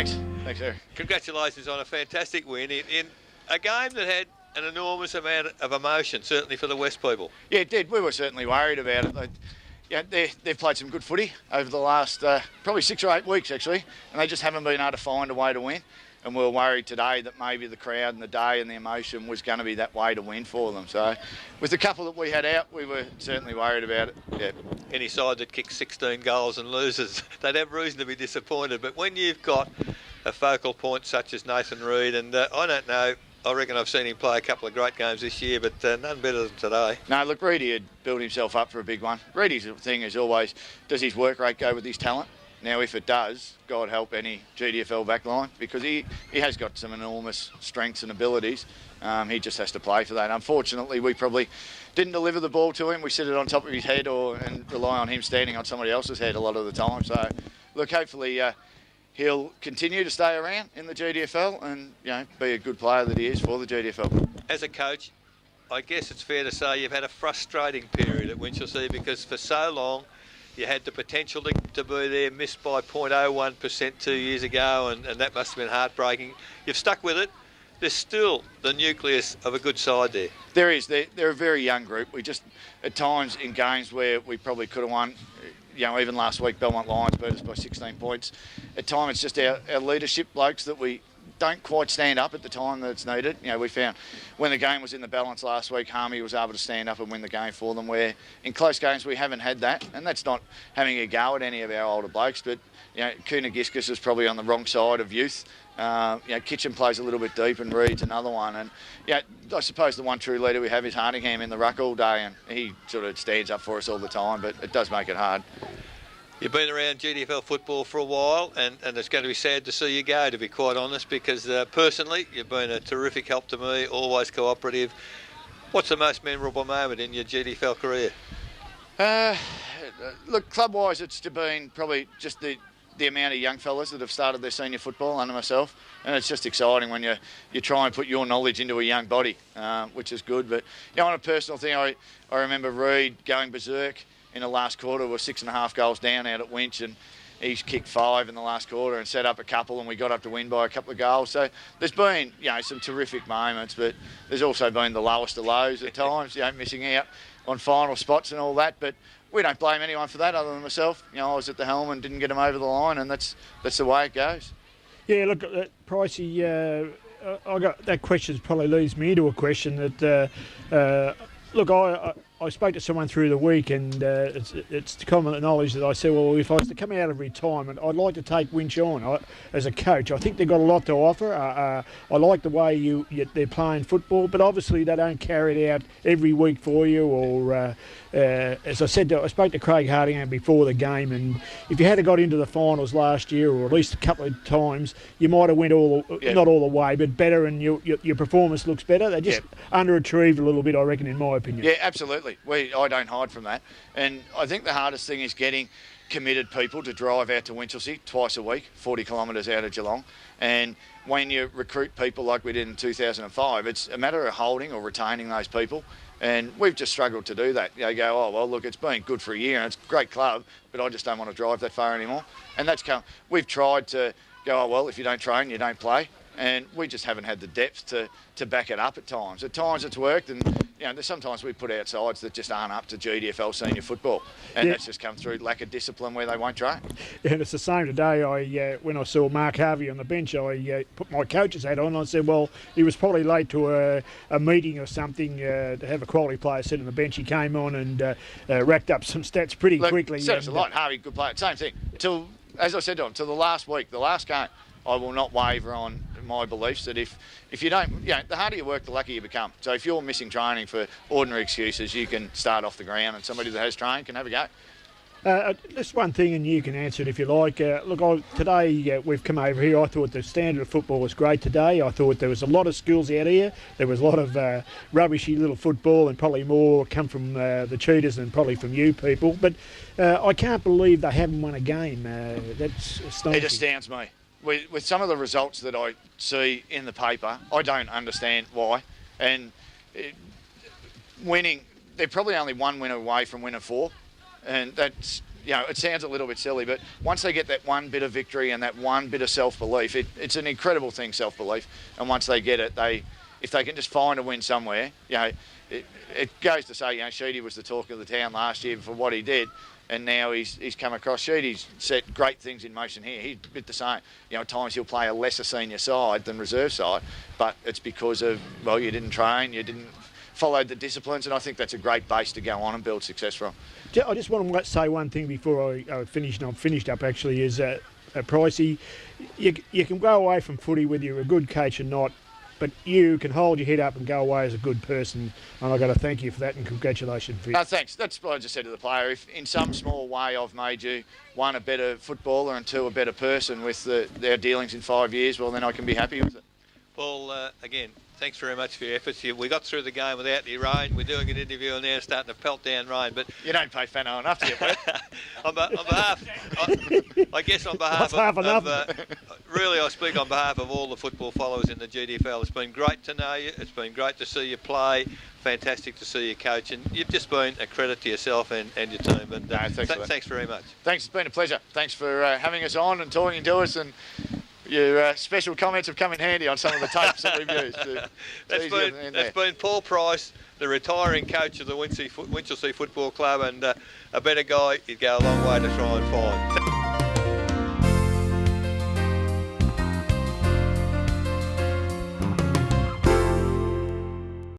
Thanks, Eric. Congratulations on a fantastic win in a game that had an enormous amount of emotion, certainly for the West people. Yeah, it did. We were certainly worried about it. They've played some good footy over the last probably 6 or 8 weeks, actually, and they just haven't been able to find a way to win. And we were worried today that maybe the crowd and the day and the emotion was going to be that way to win for them. So with the couple that we had out, we were certainly worried about it. Yeah. Any side that kicks 16 goals and loses, they'd have reason to be disappointed. But when you've got a focal point such as Nathan Reid, and I don't know, I reckon I've seen him play a couple of great games this year, but none better than today. No, look, Reedy had built himself up for a big one. Reedy's thing is always, does his work rate go with his talent? Now, if it does, God help any GDFL backline, because he has got some enormous strengths and abilities. He just has to play for that. Unfortunately, we probably didn't deliver the ball to him. We sit it on top of his head and rely on him standing on somebody else's head a lot of the time. So, look, hopefully he'll continue to stay around in the GDFL and be a good player that he is for the GDFL. As a coach, I guess it's fair to say you've had a frustrating period at Winchelsea, because for so long you had the potential to be there, missed by 0.01% 2 years ago, and that must have been heartbreaking. You've stuck with it. There's still the nucleus of a good side there. There is. They're a very young group. We just, at times in games where we probably could have won, even last week Belmont Lions beat us by 16 points. At times it's just our leadership blokes that we don't quite stand up at the time that it's needed. We found when the game was in the balance last week, Harmy was able to stand up and win the game for them, where in close games we haven't had that, and that's not having a go at any of our older blokes, but Kuna Giskus is probably on the wrong side of youth. Kitchen plays a little bit deep and Reed's another one, and I suppose the one true leader we have is Hardingham in the ruck all day, and he sort of stands up for us all the time, but it does make it hard. You've been around GDFL football for a while, and it's going to be sad to see you go, to be quite honest, because personally you've been a terrific help to me, always cooperative. What's the most memorable moment in your GDFL career? Look, club-wise it's been probably just the amount of young fellas that have started their senior football under myself, and it's just exciting when you try and put your knowledge into a young body, which is good. But on a personal thing, I remember Reid going berserk in the last quarter. We're 6.5 goals down out at Winch, and he's kicked 5 in the last quarter and set up a couple, and we got up to win by a couple of goals. So there's been some terrific moments, but there's also been the lowest of lows at times, missing out on final spots and all that. But we don't blame anyone for that other than myself. I was at the helm and didn't get him over the line, and that's the way it goes. Yeah, look, Pricey, I got that question probably leads me into a question that look, I spoke to someone through the week, and it's common knowledge that I said, well, if I was to come out of retirement, I'd like to take Winch on as a coach. I think they've got a lot to offer. I like the way they're playing football, but obviously they don't carry it out every week for you. Or as I said, I spoke to Craig Hardingham before the game, and if you had got into the finals last year, or at least a couple of times, you might have went not all the way, but better, and your performance looks better. They just underachieved a little bit, I reckon, in my opinion. Yeah, absolutely. I don't hide from that. And I think the hardest thing is getting committed people to drive out to Winchelsea twice a week, 40 kilometres out of Geelong. And when you recruit people like we did in 2005, it's a matter of holding or retaining those people. And we've just struggled to do that. Go, oh, well, look, it's been good for a year and it's a great club, but I just don't want to drive that far anymore. And we've tried to go, oh, well, if you don't train, you don't play. And we just haven't had the depth to back it up at times. At times it's worked, and sometimes we put out sides that just aren't up to GDFL senior football, and that's just come through lack of discipline where they won't train. Yeah, and it's the same today. When I saw Mark Harvey on the bench, I put my coach's hat on, and I said, well, he was probably late to a meeting or something to have a quality player sit on the bench. He came on and racked up some stats pretty quickly. Said us a lot. Harvey, good player. Same thing. As I said to him, till the last week, the last game, I will not waver on my beliefs that if you don't, the harder you work, the luckier you become. So if you're missing training for ordinary excuses, you can start off the ground, and somebody that has training can have a go. Just one thing, and you can answer it if you like. Today we've come over here. I thought the standard of football was great today. I thought there was a lot of skills out here. There was a lot of rubbishy little football, and probably more come from the Cheetahs than probably from you people. But I can't believe they haven't won a game. That's astonishing. It astounds me. With some of the results that I see in the paper, I don't understand why. And winning, they're probably only one win away from winning 4. And that's, it sounds a little bit silly, but once they get that one bit of victory and that one bit of self-belief, it's an incredible thing, self-belief. And once they get it, if they can just find a win somewhere, it goes to say, Sheedy was the talk of the town last year for what he did. And now he's come across. Sheedy's set great things in motion here. He's a bit the same. At times he'll play a lesser senior side than reserve side, but it's because of, you didn't train, you didn't follow the disciplines, and I think that's a great base to go on and build success from. I just want to say one thing before I finish, and I'm finished up actually, is Pricey, you can go away from footy whether you're a good coach or not, but you can hold your head up and go away as a good person, and I've got to thank you for that and congratulations for it. No, thanks. That's what I just said to the player. If in some small way I've made you, one, a better footballer and two, a better person with their dealings in 5 years, well, then I can be happy with it. Paul, again, thanks very much for your efforts. We got through the game without the rain. We're doing an interview and now starting to pelt down rain. But you don't pay Fano enough, do you, Brett? on behalf, I guess on behalf really I speak on behalf of all the football followers in the GDFL. It's been great to know you. It's been great to see you play. Fantastic to see you coach. And you've just been a credit to yourself and your team. And thanks very much. Thanks. It's been a pleasure. Thanks for having us on and talking to us. And your special comments have come in handy on some of the tapes that we've used. That's been Paul Price, the retiring coach of the Winchelsea Football Club, and a better guy you'd go a long way to try and find.